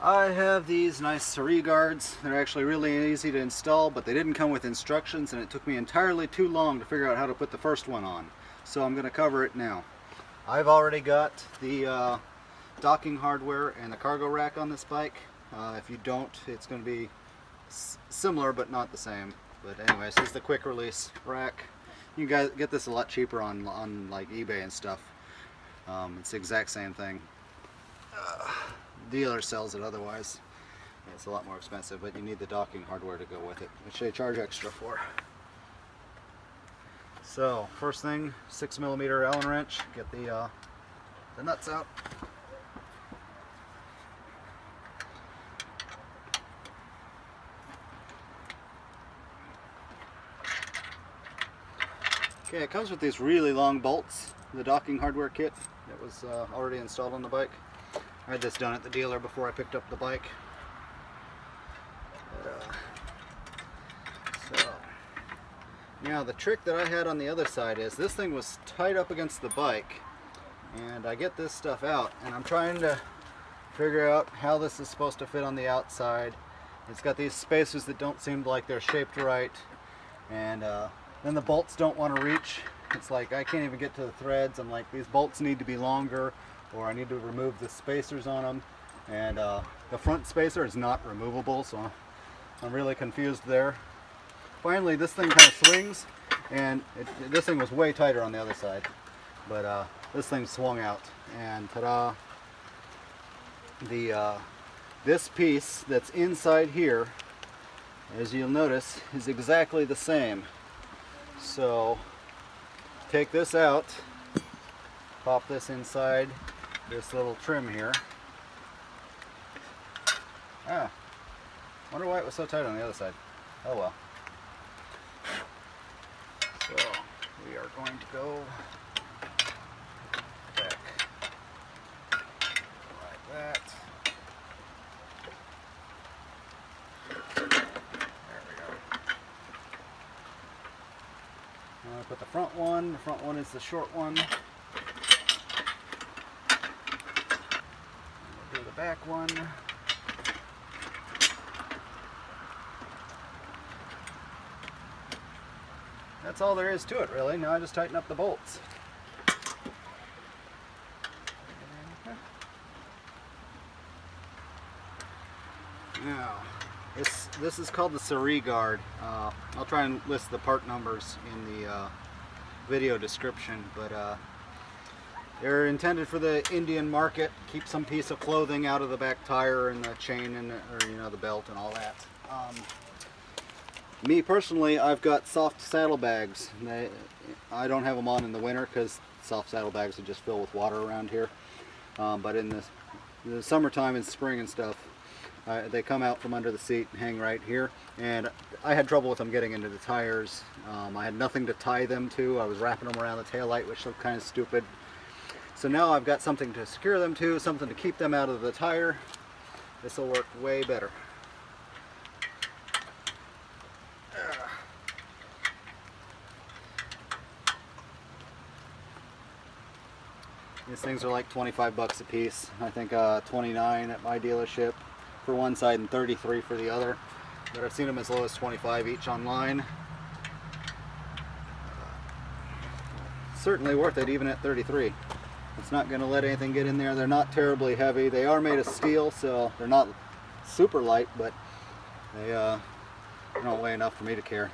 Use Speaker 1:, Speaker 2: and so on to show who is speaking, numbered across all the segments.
Speaker 1: I have these nice Saree Guards. They're actually really easy to install, but they didn't come with instructions, and it took me entirely too long to figure out how to put the first one on. So I'm going to cover it now. I've already got the docking hardware and the cargo rack on this bike. If you don't, it's going to be similar but not the same. But anyways, this is the quick release rack. You guys get this a lot cheaper on like eBay and stuff. It's the exact same thing. Dealer sells it otherwise. It's a lot more expensive, but you need the docking hardware to go with it, which they charge extra for. So first thing, 6mm Allen wrench. Get the nuts out. Okay, it comes with these really long bolts, the docking hardware kit that was already installed on the bike. I had this done at the dealer before I picked up the bike. So now the trick that I had on the other side is this thing was tied up against the bike, and I get this stuff out and I'm trying to figure out how this is supposed to fit on the outside. It's got these spacers that don't seem like they're shaped right, and then the bolts don't want to reach. It's like I can't even get to the threads. I'm like, these bolts need to be longer, or I need to remove the spacers on them, and the front spacer is not removable, so I'm really confused there. Finally, this thing kind of swings, and this thing was way tighter on the other side, but this thing swung out, and ta-da! This piece that's inside here, as you'll notice, is exactly the same. So take this out, pop this inside this little trim here. Wonder why it was so tight on the other side. Oh well. So we are going to go back like that. There we go. Now I put the front one. The front one is the short one. Back one. That's all there is to it, really. Now I just tighten up the bolts. Now, this is called the Saree Guard. I'll try and list the part numbers in the video description, but they're intended for the Indian market. Keep some piece of clothing out of the back tire and the chain and the belt and all that. Me personally, I've got soft saddlebags. I don't have them on in the winter because soft saddlebags would just fill with water around here. But in the summertime and spring and stuff, they come out from under the seat and hang right here. And I had trouble with them getting into the tires. I had nothing to tie them to. I was wrapping them around the taillight, which looked kind of stupid. So now I've got something to secure them to, something to keep them out of the tire. This will work way better. These things are like 25 bucks a piece. I think 29 at my dealership for one side and 33 for the other. But I've seen them as low as 25 each online. Certainly worth it even at 33. It's not going to let anything get in there. They're not terribly heavy. They are made of steel, so they're not super light, but they don't weigh enough for me to care.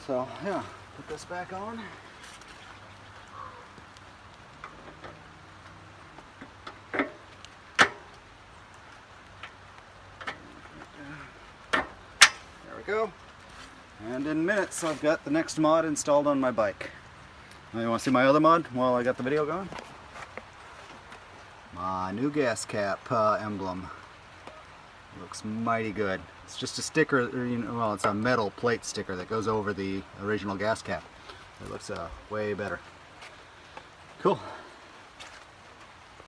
Speaker 1: So yeah, put this back on. There we go. And in minutes, I've got the next mod installed on my bike. Now, you want to see my other mod while I got the video going? My new gas cap emblem. Looks mighty good. It's just a sticker, well, it's a metal plate sticker that goes over the original gas cap. It looks way better. Cool.